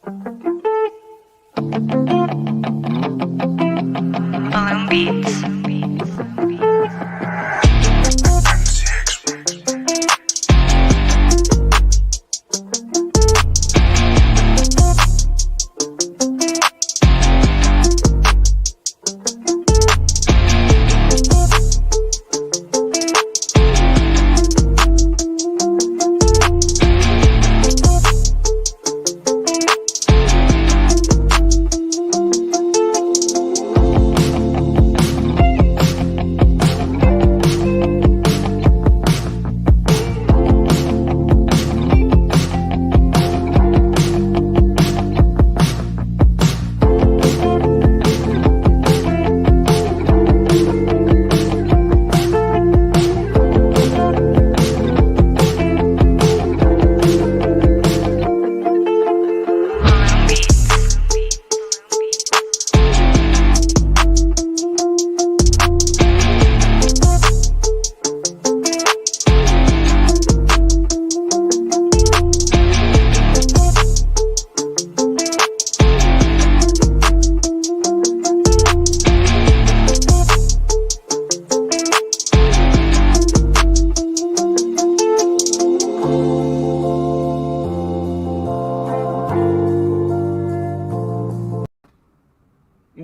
Balloon Beats.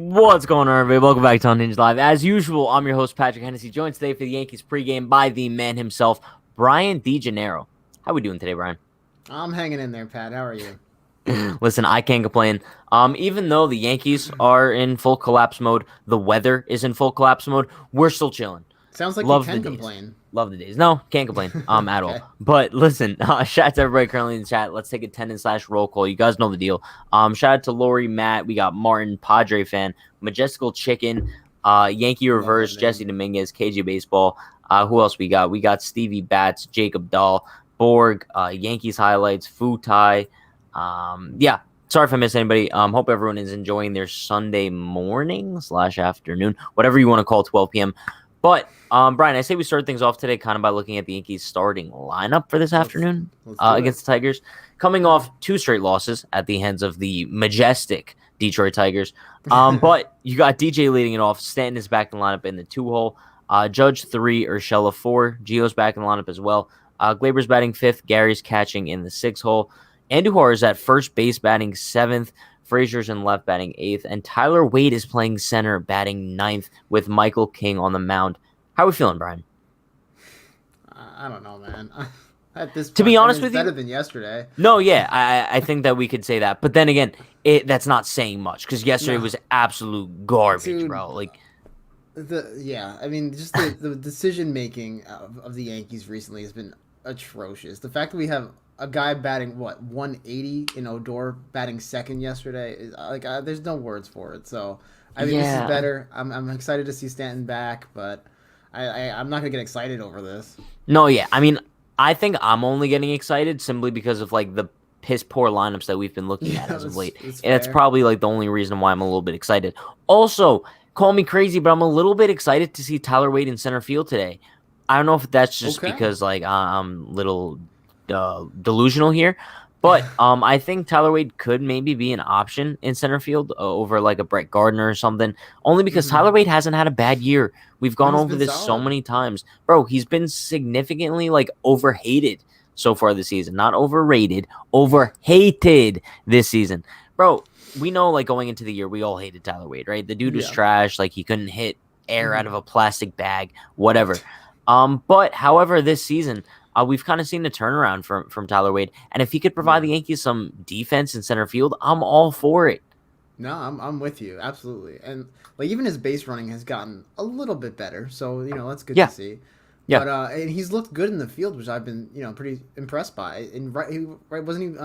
What's going on, everybody? Welcome back to Unhinged Live. As usual, I'm your host, Patrick Hennessy, joined today for the Yankees pregame by the man himself, Brian DeGennaro. How we doing today, Brian? I'm hanging in there, Pat. How are you? Listen, I can't complain. Even though the Yankees are in full collapse mode, the weather is in full collapse mode, we're still chilling. Sounds like Love you can the days. complain. Love the days. No, can't complain at all. But listen, shout out to everybody currently in the chat. Let's take attendance/roll call. You guys know the deal. Shout out to Lori, Matt. We got Martin, Padre fan, Majestical Chicken, Yankee Reverse, Jesse Dominguez, KJ Baseball. Who else we got? We got Stevie Bats, Jacob Dahl, Borg, Yankees Highlights, Futai. Yeah. Sorry if I missed anybody. Hope everyone is enjoying their Sunday morning/afternoon, whatever you want to call 12 p.m. But, Brian, I say we start things off today kind of by looking at the Yankees starting lineup for this afternoon against the Tigers. Coming off 2 straight losses at the hands of the majestic Detroit Tigers. But you got DJ leading it off. Stanton is back in the lineup in the 2-hole. Judge 3, Urshela 4. Gio's back in the lineup as well. Glaber's batting 5th. Gary's catching in the 6-hole. Andujar is at first base batting 7th. Frazier's in left batting 8th, and Tyler Wade is playing center batting 9th with Michael King on the mound. How are we feeling, Brian? I don't know, man. At this point, to be honest with better you, than yesterday. No, yeah, I think that we could say that. But then again, that's not saying much because yesterday was absolute garbage, Dude, bro. Like, I mean, just the decision making of the Yankees recently has been atrocious. The fact that we have a guy batting 180 in Odor batting second yesterday is there's no words for it. So I mean, This is better. I'm excited to see Stanton back, but I'm not gonna get excited over this. No, yeah, I mean, I think I'm only getting excited simply because of like the piss poor lineups that we've been looking at as of late. And that's probably like the only reason why I'm a little bit excited. Also, call me crazy, but I'm a little bit excited to see Tyler Wade in center field today. I don't know if that's just because like I'm a little delusional here, but I think Tyler Wade could maybe be an option in center field over like a Brett Gardner or something, only because Tyler Wade hasn't had a bad year. We've gone over this so many times. Bro, he's been significantly like overhated so far this season. Not overrated, overhated this season. Bro, we know like going into the year, we all hated Tyler Wade, right? The dude was trash. Like he couldn't hit air out of a plastic bag, whatever. But however, this season, we've kind of seen a turnaround from Tyler Wade, and if he could provide the Yankees some defense in center field, I'm all for it. No, I'm with you absolutely, and like even his base running has gotten a little bit better, so that's good to see. Yeah, but and he's looked good in the field, which I've been pretty impressed by. In wasn't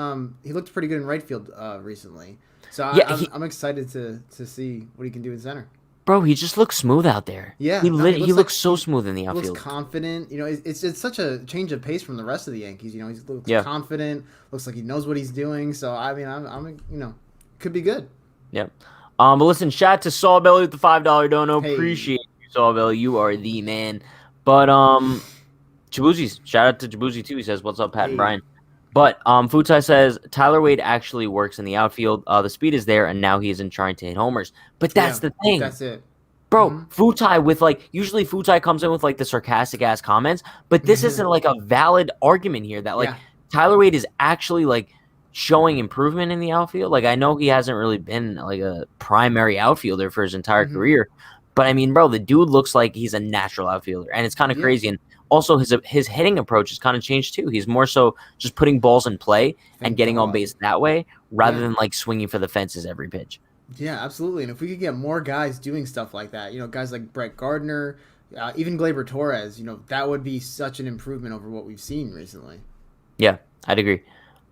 he? He looked pretty good in right field recently, so I'm excited to see what he can do in center. Bro, he just looks smooth out there. Yeah, he looks so smooth in the outfield. Looks confident. It's such a change of pace from the rest of the Yankees. He looks confident. Looks like he knows what he's doing. So I mean, I'm could be good. Yep. But listen, shout out to Sawbelly with the $5 dono. Hey. Appreciate you, Sawbelly. You are the man. But Jabuzi's, shout out to Jabuzi too. He says, "What's up, Pat and Brian?" But Futai says Tyler Wade actually works in the outfield. The speed is there, and now he isn't trying to hit homers. But that's Yeah, the thing. that's it. Bro, Futai with usually Futai comes in with the sarcastic ass comments, but this isn't a valid argument here that Yeah. Tyler Wade is actually showing improvement in the outfield. I know he hasn't really been a primary outfielder for his entire career, but I mean, bro, the dude looks like he's a natural outfielder, and it's kind of crazy. And also his hitting approach has kind of changed too. He's more so just putting balls in play and getting on base that way rather than swinging for the fences every pitch. Yeah, absolutely. And if we could get more guys doing stuff like that, guys like Brett Gardner, even Gleyber Torres, that would be such an improvement over what we've seen recently. Yeah, I'd agree.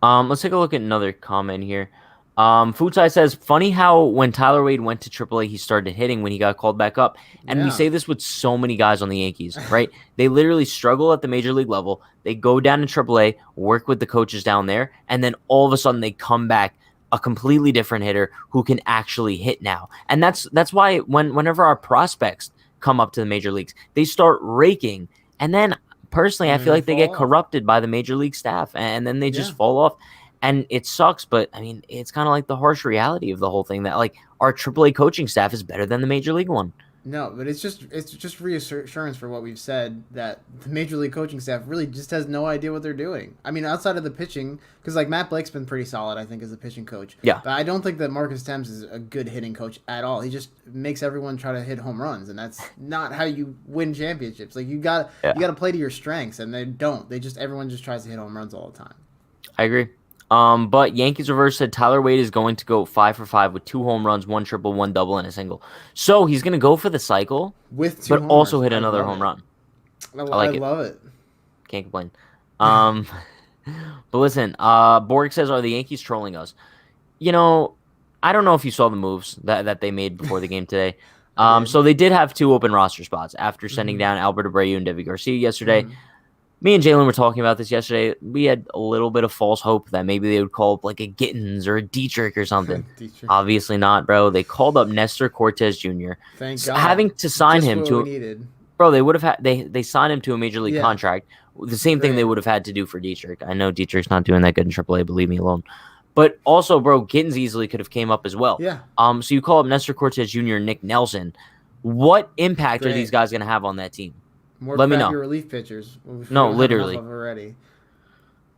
Let's take a look at another comment here. Futai says, funny how when Tyler Wade went to AAA, he started hitting when he got called back up. And we say this with so many guys on the Yankees, right? They literally struggle at the major league level. They go down to AAA, work with the coaches down there, and then all of a sudden they come back a completely different hitter who can actually hit now. And that's why whenever our prospects come up to the major leagues, they start raking. And then personally, I feel like they get corrupted by the major league staff and then they just fall off. And it sucks, but I mean, it's kind of like the harsh reality of the whole thing that our AAA coaching staff is better than the major league one. No, but it's just reassurance for what we've said that the major league coaching staff really just has no idea what they're doing. I mean, outside of the pitching, because Matt Blake's been pretty solid, I think, as a pitching coach. Yeah. But I don't think that Marcus Thames is a good hitting coach at all. He just makes everyone try to hit home runs, and that's not how you win championships. You got to play to your strengths, and they don't. Everyone just tries to hit home runs all the time. I agree. But Yankees Reverse said Tyler Wade is going to go 5 for 5 with 2 home runs, 1 triple, 1 double, and a single. So he's going to go for the cycle, with 2 but also hit another home run. I love it. Can't complain. But listen, Borg says, are the Yankees trolling us? I don't know if you saw the moves that they made before the game today. So they did have 2 open roster spots after sending down Albert Abreu and Devi Garcia yesterday. Me and Jalen were talking about this yesterday. We had a little bit of false hope that maybe they would call up a Gittins or a Dietrich or something. Obviously not, bro. They called up Nestor Cortez Jr. Thank God. Having to sign him to bro, they would have had they signed him to a major league contract. The same thing they would have had to do for Dietrich. I know Dietrich's not doing that good in AAA, believe me alone. But also, bro, Gittins easily could have came up as well. Yeah. So you call up Nestor Cortez Jr. and Nick Nelson. What impact are these guys going to have on that team? Let me know. Relief pitchers. No, literally. Already.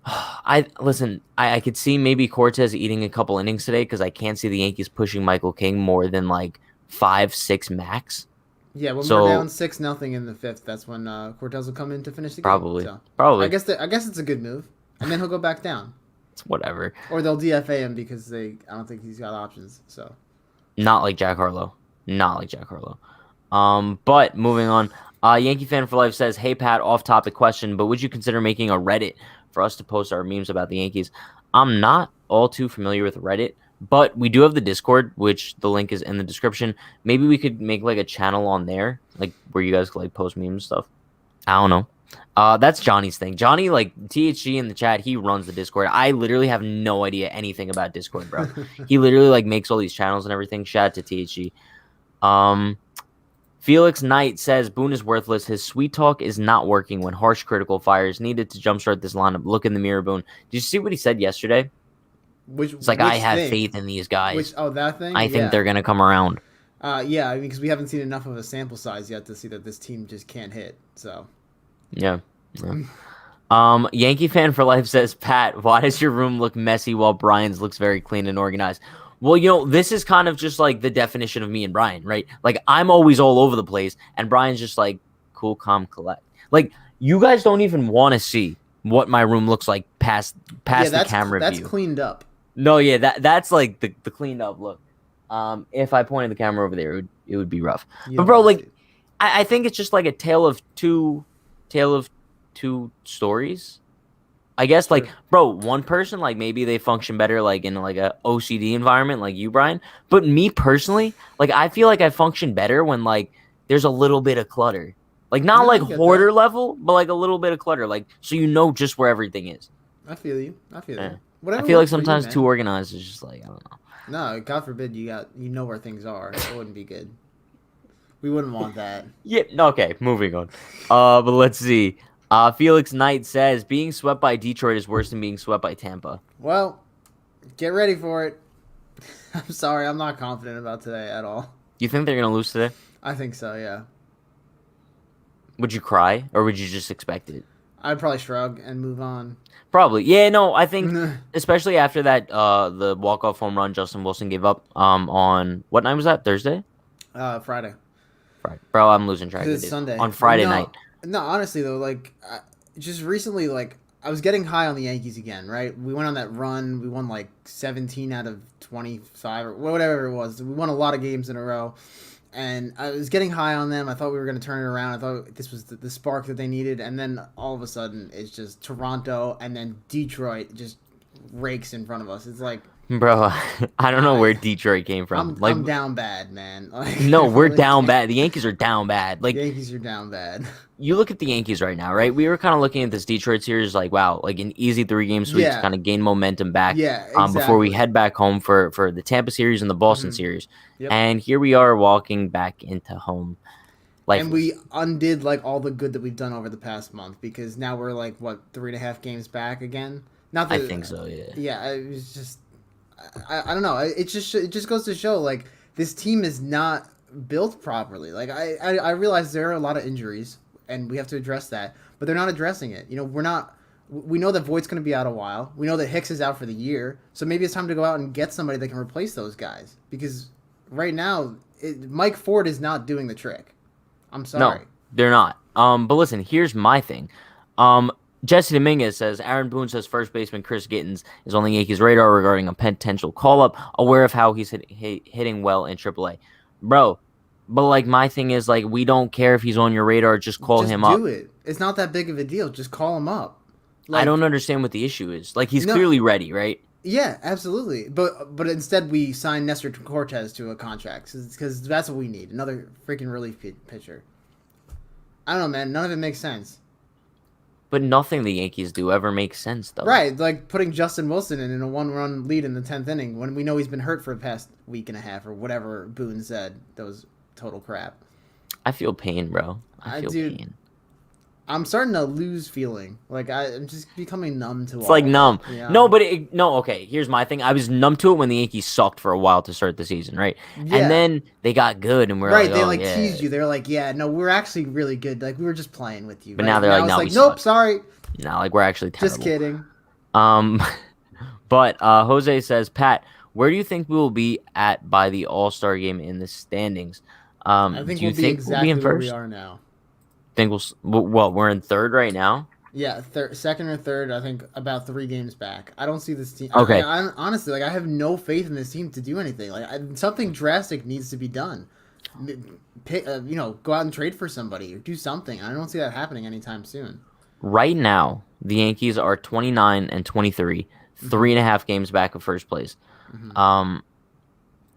I could see maybe Cortez eating a couple innings today because I can't see the Yankees pushing Michael King more than 5-6 max. Yeah, when we're down 6-0 in the 5th, that's when Cortez will come in to finish the game. Probably. I guess it's a good move, and then he'll go back down. It's whatever. Or they'll DFA him because I don't think he's got options. So. Not like Jack Harlow. But moving on. Yankee Fan for Life says, hey, Pat, off-topic question, but would you consider making a Reddit for us to post our memes about the Yankees? I'm not all too familiar with Reddit, but we do have the Discord, which the link is in the description. Maybe we could make a channel on there, where you guys could post memes and stuff. I don't know. That's Johnny's thing. Johnny, THG in the chat, he runs the Discord. I literally have no idea anything about Discord, bro. He literally makes all these channels and everything. Shout out to THG. Felix Knight says, Boone is worthless. His sweet talk is not working when harsh critical fire is needed to jumpstart this lineup. Look in the mirror, Boone. Did you see what he said yesterday? It's I have faith in these guys. That thing? I think they're going to come around. Yeah, because we haven't seen enough of a sample size yet to see that this team just can't hit. So. Yeah. Yankee Fan for Life says, Pat, why does your room look messy while Brian's looks very clean and organized? Well, this is kind of just the definition of me and Brian, right? I'm always all over the place, and Brian's just cool, calm, collect. You guys don't even want to see what my room looks like past the camera view. That's cleaned up. No, yeah, that's the cleaned up look. If I pointed the camera over there, it would be rough. But bro, I think it's just a tale of two stories. I guess Sure. Bro, one person maybe they function better in a OCD environment like you, Brian. But me personally, I feel I function better when there's a little bit of clutter. Not hoarder level, but a little bit of clutter, so just where everything is. I feel you. Yeah. I feel sometimes too organized is just I don't know. No, God forbid you know where things are. It wouldn't be good. We wouldn't want that. Yeah. Okay. Moving on. But let's see. Felix Knight says being swept by Detroit is worse than being swept by Tampa. Well, get ready for it. I'm sorry, I'm not confident about today at all. You think they're gonna lose today? I think so, yeah. Would you cry or would you just expect it? I'd probably shrug and move on. Probably. Yeah, no, I think especially after that the walk-off home run Justin Wilson gave up on what night was that? Thursday? Friday. Friday. Bro, I'm losing track of It's it. Sunday. On Friday night. No, honestly though, like just recently, like I was getting high on the Yankees again, right? We went on that run. We won like 17 out of 25 or whatever it was. We won a lot of games in a row. And I was getting high on them. I thought we were going to turn it around. I thought this was the spark that they needed. And then all of a sudden, it's just Toronto and then Detroit just rakes in front of us. It's like, bro, I don't know where Detroit came from. I'm down bad, man. Like, no, we're down bad. The Yankees are down bad. Like the Yankees are down bad. You look at the Yankees right now, right? We were kind of looking at this Detroit series like, wow, like an easy 3-game sweep to kind of gain momentum back. Yeah, exactly. Before we head back home for the Tampa series and the Boston series. Yep. And here we are walking back into home. And we undid like all the good that we've done over the past month because now we're like, what, 3.5 games back again? Not that, I think so, yeah. Yeah, it was just, I don't know. It just goes to show like this team is not built properly. Like I realize there are a lot of injuries and we have to address that, but they're not addressing it. You know, we know that Voigt's going to be out a while. We know that Hicks is out for the year. So maybe it's time to go out and get somebody that can replace those guys because right now Mike Ford is not doing the trick. I'm sorry. No, they're not. But listen, here's my thing. Jesse Dominguez says, Aaron Boone says first baseman Chris Gittens is on the Yankees' radar regarding a potential call-up, aware of how he's hitting well in AAA. Bro, but, like, my thing is, like, we don't care if he's on your radar. Just call him up. Just do it. It's not that big of a deal. Just call him up. Like, I don't understand what the issue is. Like, he's clearly ready, right? Yeah, absolutely. But instead we sign Nestor Cortez to a contract because that's what we need. Another freaking relief pitcher. I don't know, man. None of it makes sense. But nothing the Yankees do ever makes sense, though. Right, like putting Justin Wilson in a one-run lead in the 10th inning when we know he's been hurt for the past week and a half or whatever Boone said. That was total crap. I feel pain, bro. I feel pain. I'm starting to lose feeling. Like, I'm just becoming numb to it. It's like numb. Yeah. No, but okay, here's my thing. I was numb to it when the Yankees sucked for a while to start the season, right? Yeah. And then they got good, and we're right, like, they teased you. They're like, yeah, no, we're actually really good. Like, we were just playing with you. But now they're like, no, we nope, suck. sorry. No, like, we're actually terrible. Just kidding. But Jose says, Pat, where do you think we will be at by the All-Star game in the standings? I think we'll be exactly where we are now. Think we're in third right now? Yeah, second or third. I think about 3 games back. I don't see this team. Okay. I honestly, like, I have no faith in this team to do anything. Like, something drastic needs to be done. Go out and trade for somebody or do something. I don't see that happening anytime soon. Right now, the Yankees are 29 and 23, 3.5 games back of first place. Mm-hmm.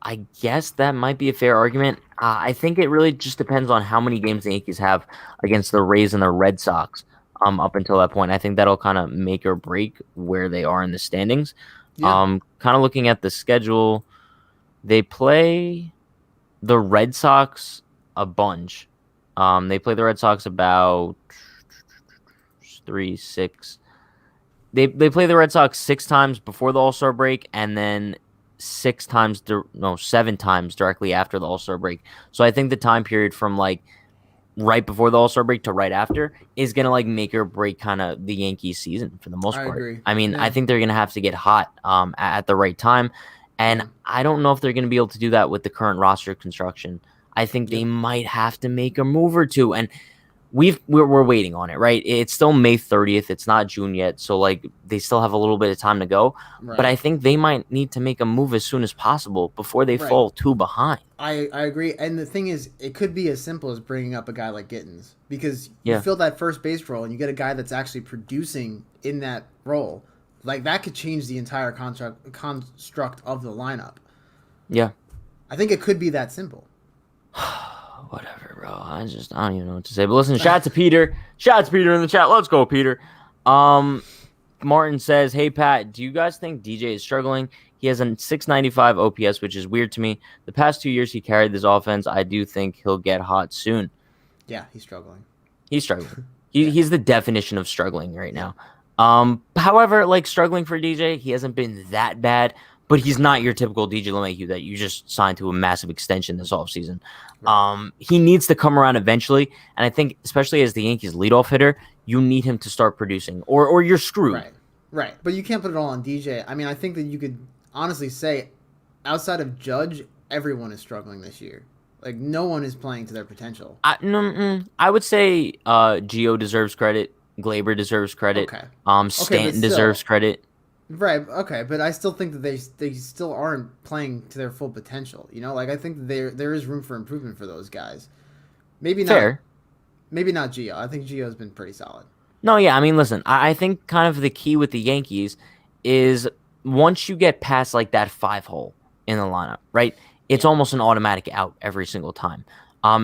I guess that might be a fair argument. I think it really just depends on how many games the Yankees have against the Rays and the Red Sox up until that point. I think that'll kind of make or break where they are in the standings. Yeah. Kind of looking at the schedule, they play the Red Sox a bunch. They play the Red Sox about 3, 6. They play the Red Sox 6 times before the All-Star break, and then 7 times directly after the All-Star break. So I think the time period from like right before the All-Star break to right after is gonna like make or break kind of the Yankees season for the most part. Agree. I mean, I think they're gonna have to get hot at the right time, and I don't know if they're gonna be able to do that with the current roster construction. I think they might have to make a move or two, and we're waiting on it, right? It's still May 30th. It's not June yet, so like they still have a little bit of time to go. Right. But I think they might need to make a move as soon as possible before they fall too behind. I agree, and the thing is, it could be as simple as bringing up a guy like Gittens because you fill that first base role and you get a guy that's actually producing in that role. Like that could change the entire construct of the lineup. Yeah, I think it could be that simple. Whatever, bro. I don't even know what to say. But listen, shout out to Peter. Shout out to Peter in the chat. Let's go, Peter. Martin says, hey, Pat, do you guys think DJ is struggling? He has a 695 OPS, which is weird to me. The past 2 years he carried this offense. I do think he'll get hot soon. Yeah, he's struggling. He's struggling. He's the definition of struggling right now. However, like struggling for DJ, he hasn't been that bad, but he's not your typical DJ LeMahieu that you just signed to a massive extension this offseason. He needs to come around eventually, and I think especially as the Yankees leadoff hitter, you need him to start producing, or you're screwed. Right. But you can't put it all on DJ. I mean, I think that you could honestly say, outside of Judge, everyone is struggling this year. Like, no one is playing to their potential. I would say Gio deserves credit. Glaber deserves credit. Okay. Stanton deserves credit. Right. Okay. But I still think that they still aren't playing to their full potential. You know, like I think there is room for improvement for those guys. Maybe not. Fair. Maybe not Gio. I think Gio's been pretty solid. No, yeah. I mean, listen. I think kind of the key with the Yankees is once you get past like that 5-hole in the lineup, right? It's almost an automatic out every single time.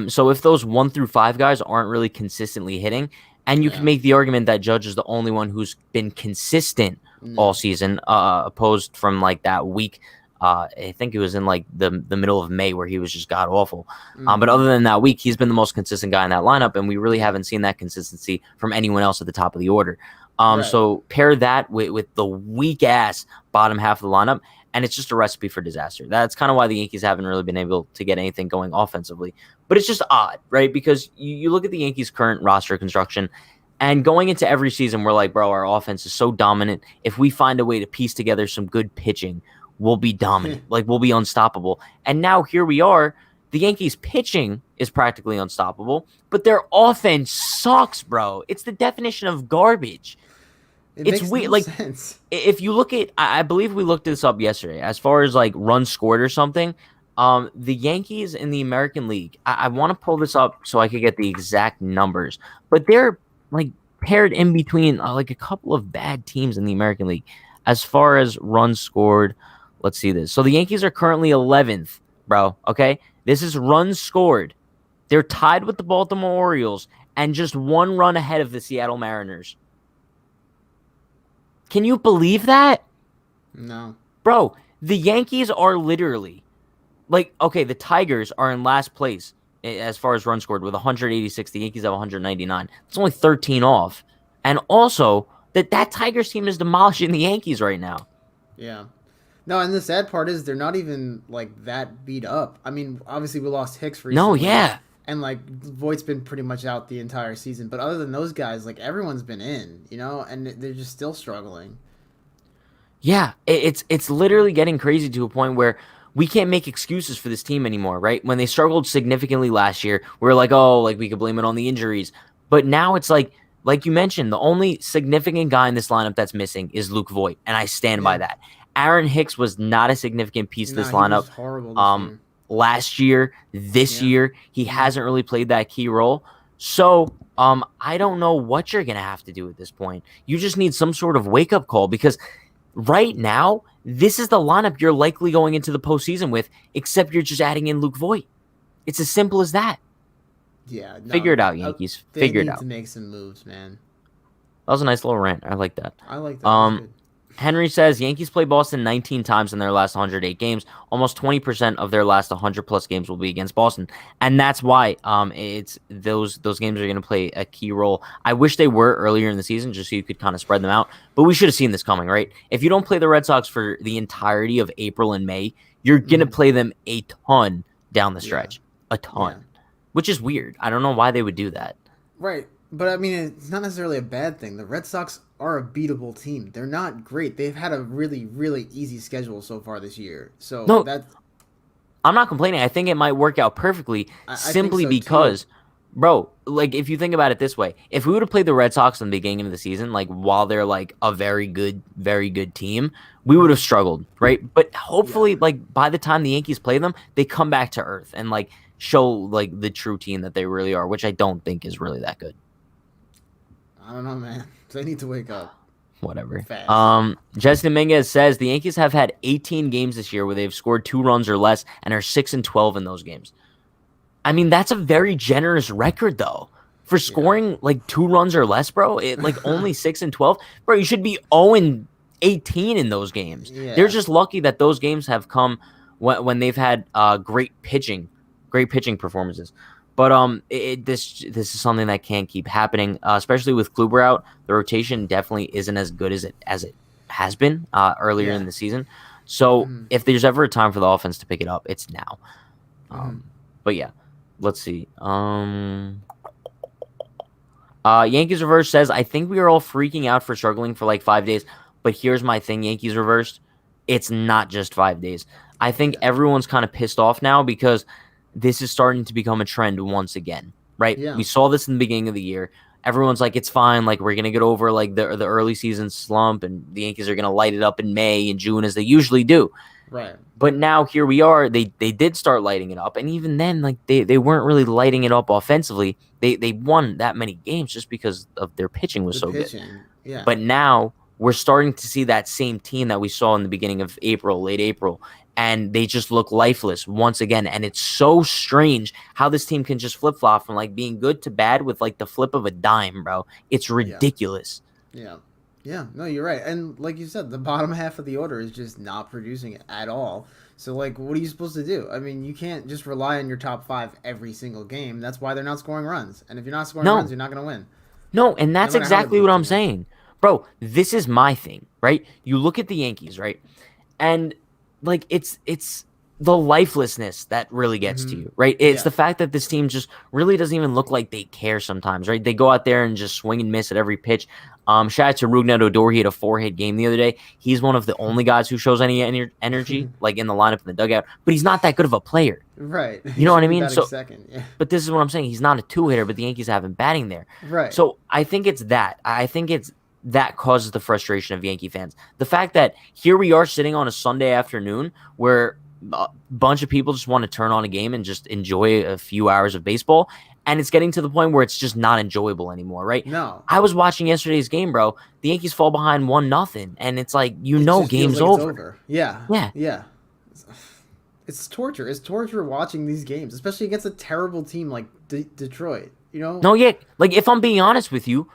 So if those 1 through 5 guys aren't really consistently hitting, and you can make the argument that Judge is the only one who's been consistent all season, opposed from like that week. I think it was in like the middle of May where he was just god awful. But other than that week, he's been the most consistent guy in that lineup, and we really haven't seen that consistency from anyone else at the top of the order. So pair that with the weak ass bottom half of the lineup, and it's just a recipe for disaster. That's kind of why the Yankees haven't really been able to get anything going offensively. But it's just odd, right? Because you look at the Yankees' current roster construction, and going into every season, we're like, bro, our offense is so dominant. If we find a way to piece together some good pitching, we'll be dominant. Like, we'll be unstoppable. And now here we are. The Yankees' pitching is practically unstoppable, but their offense sucks, bro. It's the definition of garbage. It's weird. No sense. If you look at, I believe we looked this up yesterday, as far as like runs scored or something, the Yankees in the American League, I want to pull this up so I could get the exact numbers, but they're like paired in between like a couple of bad teams in the American League as far as runs scored. Let's see this. So the Yankees are currently 11th, bro. Okay. This is runs scored. They're tied with the Baltimore Orioles and just 1 run ahead of the Seattle Mariners. Can you believe that? No. Bro, the Yankees are literally like, okay, the Tigers are in last place as far as runs scored with 186. The Yankees have 199. It's only 13 off. And also, that Tigers team is demolishing the Yankees right now. Yeah. No, and the sad part is they're not even like that beat up. I mean, obviously we lost Hicks recently. No, yeah. And like Voigt's been pretty much out the entire season, but other than those guys, like everyone's been in, you know, and they're just still struggling. Yeah, it's literally getting crazy to a point where we can't make excuses for this team anymore, right? When they struggled significantly last year, we were like, oh, like we could blame it on the injuries. But now it's like you mentioned, the only significant guy in this lineup that's missing is Luke Voigt, and I stand by that. Aaron Hicks was not a significant piece of this lineup. He was horrible this year. Last year, this year, he hasn't really played that key role. So, I don't know what you're going to have to do at this point. You just need some sort of wake-up call because right now, this is the lineup you're likely going into the postseason with, except you're just adding in Luke Voigt. It's as simple as that. Yeah. No, Figure it out, Yankees. Figure it out. They need to make some moves, man. That was a nice little rant. I like that. I like that. Henry says Yankees play Boston 19 times in their last 108 games. Almost 20% of their last 100-plus games will be against Boston, and that's why it's those games are going to play a key role. I wish they were earlier in the season just so you could kind of spread them out, but we should have seen this coming, right? If you don't play the Red Sox for the entirety of April and May, you're going to play them a ton down the stretch, a ton, which is weird. I don't know why they would do that. Right, but I mean, it's not necessarily a bad thing. The Red Sox are a beatable team. They're not great. They've had a really, really easy schedule so far this year. So I'm not complaining. I think it might work out perfectly simply because, bro, like if you think about it this way, if we would have played the Red Sox in the beginning of the season, like while they're like a very good team, we would have struggled, right? But hopefully, like by the time the Yankees play them, they come back to earth and like show like the true team that they really are, which I don't think is really that good. I don't know, man. They need to wake up. Whatever. Fast. Jesse Dominguez says the Yankees have had 18 games this year where they've scored 2 runs or less and are 6-12 in those games. I mean, that's a very generous record, though. For scoring like 2 runs or less, bro, like only 6-12, bro, you should be 0-18 in those games. Yeah. They're just lucky that those games have come when they've had great pitching performances. But this is something that can't keep happening, especially with Kluber out. The rotation definitely isn't as good as it has been earlier in the season. So if there's ever a time for the offense to pick it up, it's now. But yeah, let's see. Yankees Reverse says, I think we are all freaking out for struggling for like 5 days. But here's my thing, Yankees Reversed. It's not just 5 days. I think everyone's kind of pissed off now because this is starting to become a trend once again, right? Yeah. We saw this in the beginning of the year. Everyone's like, it's fine. Like, we're going to get over like the early season slump, and the Yankees are going to light it up in May and June as they usually do. Right. But now here we are. They did start lighting it up. And even then, like they weren't really lighting it up offensively. They won that many games just because of their pitching was so good. Yeah. But now we're starting to see that same team that we saw in the beginning of April, late April, and they just look lifeless once again. And it's so strange how this team can just flip-flop from like being good to bad with like the flip of a dime, bro. It's ridiculous. Yeah. Yeah, no, you're right. And like you said, the bottom half of the order is just not producing it at all. So, like, what are you supposed to do? I mean, you can't just rely on your top 5 every single game. That's why they're not scoring runs. And if you're not scoring runs, you're not going to win. No, and that's exactly what I'm saying. Bro, this is my thing, right? You look at the Yankees, right? And, like, it's the lifelessness that really gets to you, right? It's the fact that this team just really doesn't even look like they care sometimes, right? They go out there and just swing and miss at every pitch. Shout out to Rougned Odor. He had a 4-hit game the other day. He's one of the only guys who shows any energy, like in the lineup in the dugout. But he's not that good of a player. Right. You know what I mean? So, second. Yeah. But this is what I'm saying. He's not a 2-hitter, but the Yankees have him batting there. Right. So I think it's that. I think it's that causes the frustration of Yankee fans. The fact that here we are sitting on a Sunday afternoon where a bunch of people just want to turn on a game and just enjoy a few hours of baseball. And it's getting to the point where it's just not enjoyable anymore, right? No. I was watching yesterday's game, bro. The Yankees fall behind 1-0, and it's like, game's over. Yeah. Yeah. Yeah. It's torture. It's torture watching these games, especially against a terrible team like Detroit, you know? No, yeah. Like, if I'm being honest with you,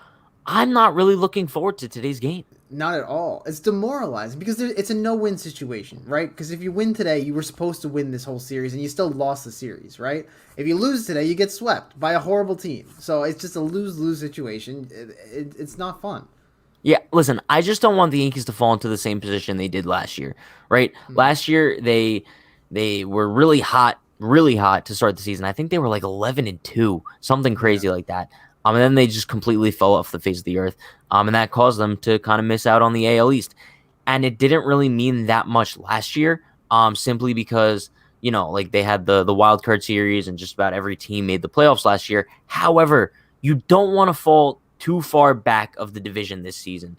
I'm not really looking forward to today's game. Not at all. It's demoralizing because it's a no-win situation, right? Because if you win today, you were supposed to win this whole series, and you still lost the series, right? If you lose today, you get swept by a horrible team. So it's just a lose-lose situation. It's not fun. Yeah, listen, I just don't want the Yankees to fall into the same position they did last year, right? Last year, they were really hot to start the season. I think they were like 11-2, something crazy like that. And then they just completely fell off the face of the earth. And that caused them to kind of miss out on the AL East. And it didn't really mean that much last year, simply because, like they had the wild card series and just about every team made the playoffs last year. However, you don't want to fall too far back of the division this season,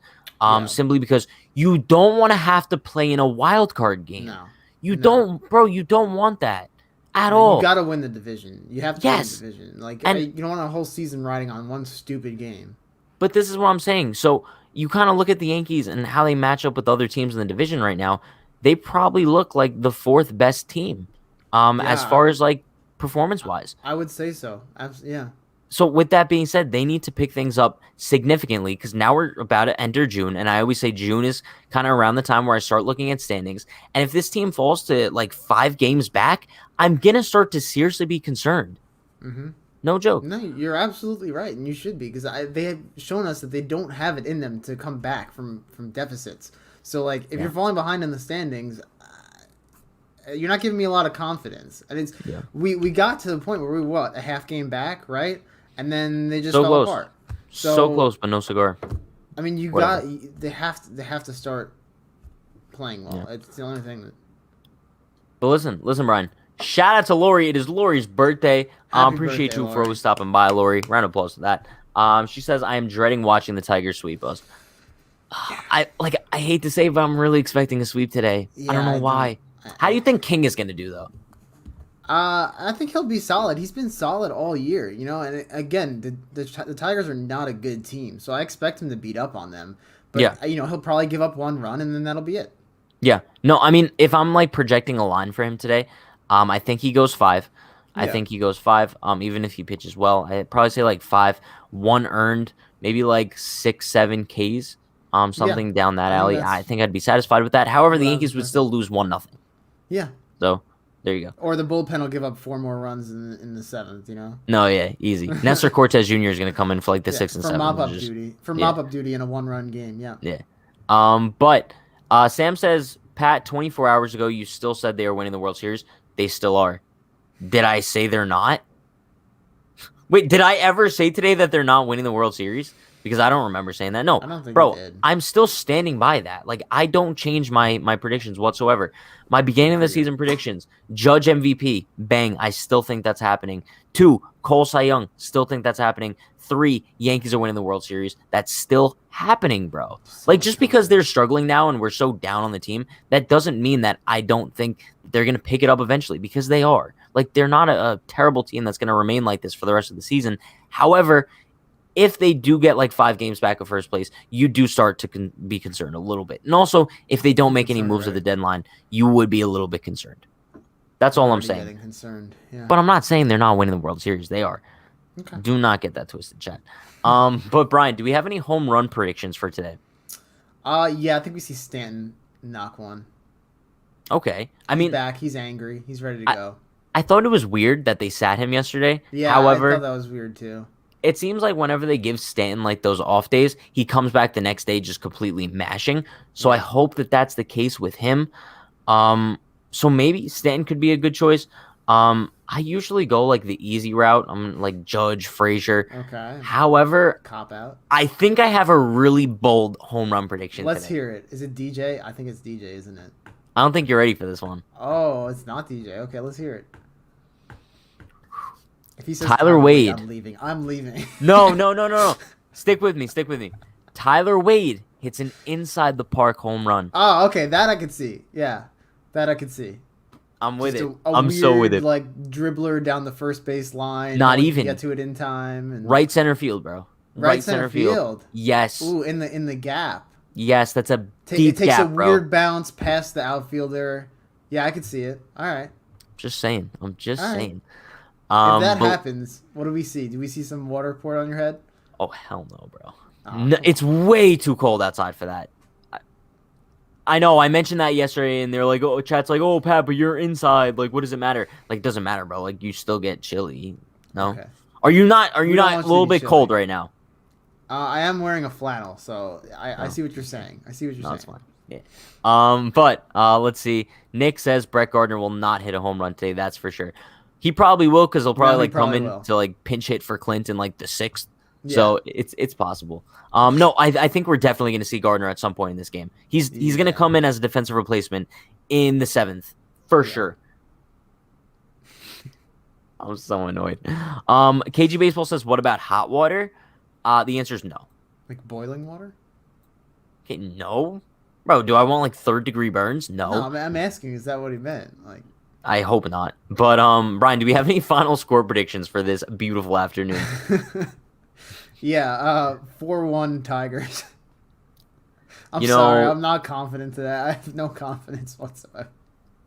simply because you don't want to have to play in a wild card game. No. You don't want that. At all. You got to win the division. You have to win the division. And you don't want a whole season riding on one stupid game. But this is what I'm saying. So you kind of look at the Yankees and how they match up with other teams in the division right now. They probably look like the 4th best team, as far as like performance-wise. I would say so. Yeah. So with that being said, they need to pick things up significantly because now we're about to enter June, and I always say June is kind of around the time where I start looking at standings. And if this team falls to like 5 games back, I'm gonna start to seriously be concerned. No joke. No, you're absolutely right, and you should be because they have shown us that they don't have it in them to come back from deficits. So like, if you're falling behind in the standings, you're not giving me a lot of confidence. And it's we got to the point where we were a half game back, right? And then they just fell apart. So close, but no cigar. I mean, they have to start playing well. Yeah. It's the only thing that. But listen, Brian. Shout out to Lori. It is Lori's birthday. Appreciate birthday, you Lori. for always stopping by, Lori. Round of applause for that. She says, I am dreading watching the Tigers sweep us. I hate to say, but I'm really expecting a sweep today. Yeah, I don't know why. How do you think King is going to do, though? I think he'll be solid. He's been solid all year, And again, the Tigers are not a good team, so I expect him to beat up on them. But he'll probably give up 1 run, and then that'll be it. Yeah. No, I mean, if I'm like projecting a line for him today, I think he goes 5. I think he goes 5. Even if he pitches well, I'd probably say like 5, 1 earned, maybe like 6, 7 Ks. Something down that alley. I think I'd be satisfied with that. However, the Yankees would still lose 1-0. Yeah. So There you go. Or the bullpen will give up 4 more runs in the 7th. No, yeah, easy. Nestor Cortez Jr. is going to come in for like the 6th and for 7th. mop-up and just- duty. For yeah. mop-up duty in a 1-run game, yeah. Yeah. But Sam says, Pat, 24 hours ago, you still said they were winning the World Series. They still are. Did I say they're not? Wait, did I ever say today that they're not winning the World Series? Because I don't remember saying that. No, I don't think bro, you did. I'm still standing by that. Like, I don't change my predictions whatsoever. My beginning of the season predictions, Judge MVP, bang, I still think that's happening. 2, Cole Cy Young, still think that's happening. 3, Yankees are winning the World Series. That's still happening, bro. Like, just because they're struggling now and we're so down on the team, that doesn't mean that I don't think they're going to pick it up eventually, because they are. Like, they're not a terrible team that's going to remain like this for the rest of the season. However, if they do get like 5 games back of first place, you do start to be concerned a little bit. And also, if they don't make any moves at the deadline, you would be a little bit concerned. That's all I'm saying. Getting concerned. Yeah. But I'm not saying they're not winning the World Series. They are. Okay. Do not get that twisted, chat. But Brian, do we have any home run predictions for today? Yeah, I think we see Stanton knock one. Okay. I mean, He's back. He's angry. He's ready to go. I thought it was weird that they sat him yesterday. Yeah, However, I thought that was weird too. It seems like whenever they give Stanton like those off days, he comes back the next day just completely mashing. So I hope that that's the case with him. So maybe Stanton could be a good choice. I usually go like the easy route. I'm like Judge, Frazier. Okay. However, Cop out. I think I have a really bold home run prediction. Let's today. hear it. Is it DJ? I think it's DJ, isn't it? I don't think you're ready for this one. Oh, it's not DJ. Okay, let's hear it. If he says Tyler Wade. I'm leaving. No. Stick with me. Tyler Wade hits an inside the park home run. Oh, okay. That I could see. Yeah. That I could see. I'm with Just it. I'm weird, so with it. Like dribbler down the first base line. Not no one can even. get to it in time. And Right center field, bro. Right center field. Yes. Ooh, in the gap. Yes, that's a deep It takes gap, a bro. weird bounce past the outfielder. Yeah, I could see it. All right. Just saying. I'm just All right. saying. If that but- happens, what do we see? Do we see some water poured on your head? Oh hell no, bro. Oh, No, it's way too cold outside for that. I know. I mentioned that yesterday, and they're like, "Oh, chat's like, oh, Pat, but you're inside. Like, what does it matter? Like, it doesn't matter, bro. Like, you still get chilly. No, Okay. are you not? Are We you don't not a want you to little be bit chilly. cold right now? I am wearing a flannel, so I Oh. see what you're saying. I see what you're No, saying. it's fine. Yeah. But let's see. Nick says Brett Gardner will not hit a home run today. That's for sure. He probably will, because he'll probably he like probably come in will. to like pinch hit for Clint in like the 6th. Yeah. So it's possible. No, I think we're definitely going to see Gardner at some point in this game. He's going to Yeah. come in as a defensive replacement in the 7th for sure. I'm so annoyed. KG Baseball says, what about hot water? The answer is no. Like boiling water? Okay, no, bro. Do I want like 3rd-degree burns? No, I'm asking. Is that what he meant? Like, I hope not. But Brian, do we have any final score predictions for this beautiful afternoon? yeah, 4-1 Tigers. I'm You know- sorry, I'm not confident to that. I have no confidence whatsoever.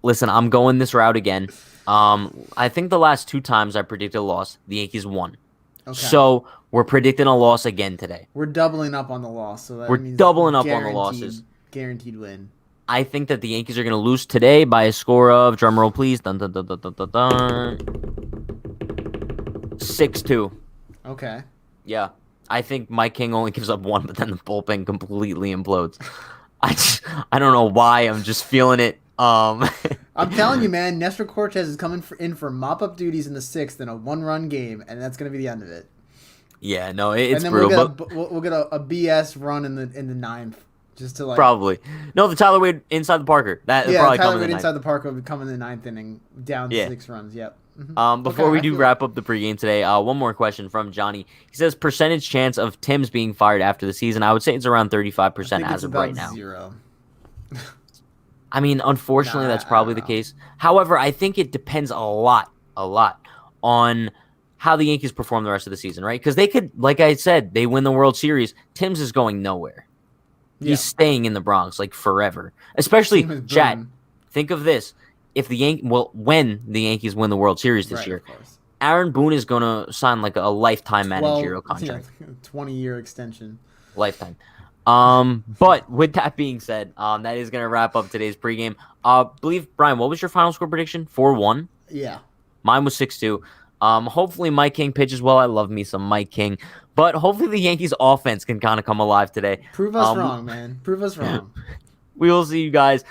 Listen, I'm going this route again. I think the last 2 times I predicted a loss, the Yankees won. Okay. So we're predicting a loss again today. We're doubling up on the loss, so that We're means doubling up on the guaranteed- losses. Guaranteed win. I think that the Yankees are going to lose today by a score of, drumroll please, dun, dun, dun, dun, dun, dun, dun, 6-2. Okay. Yeah. I think Mike King only gives up 1, but then the bullpen completely implodes. I don't know why. I'm just feeling it. I'm telling you, man, Nestor Cortez is coming in for mop-up duties in the 6th in a 1-run game, and that's going to be the end of it. Yeah, no, it's and then brutal. But we'll get a BS run in the 9th, just to like probably. No, the Tyler Wade inside the Parker. That'll yeah, probably Tyler come in Wade the inside ninth. the park will come in the 9th inning, down Yeah. 6 runs. Yep. Before Okay, we I do feel- wrap up the pregame today, one more question from Johnny. He says percentage chance of Tim's being fired after the season. I would say it's around 35% as of right now. 0. I mean, unfortunately, Nah, that's I probably don't the know. case. However, I think it depends a lot on how the Yankees perform the rest of the season, right? Because they could, like I said, they win the World Series. Tim's is going nowhere. Yeah. He's staying in the Bronx like forever. Especially, Team is Chad, booming. think of this. If when the Yankees win the World Series this Right, year, of course. Aaron Boone is going to sign like a lifetime 12 managerial contract. yeah, 20-year extension. Lifetime. But with that being said, that is gonna wrap up today's pregame. Believe Brian, what was your final score prediction? 4-1. Yeah. Mine was 6-2. Hopefully Mike King pitches well. I love me some Mike King, but hopefully the Yankees offense can kind of come alive today. Prove us wrong, man. Prove us wrong. We will see you guys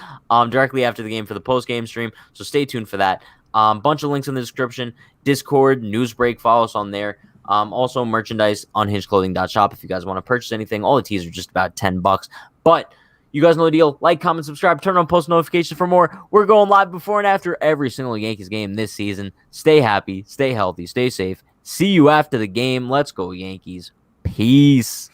directly after the game for the post-game stream, so stay tuned for that. Bunch of links in the description. Discord, Newsbreak, follow us on there. Also, merchandise, unhingedclothing.shop if you guys want to purchase anything. All the tees are just about $10. But you guys know the deal. Like, comment, subscribe, turn on post notifications for more. We're going live before and after every single Yankees game this season. Stay happy, stay healthy, stay safe. See you after the game. Let's go, Yankees. Peace.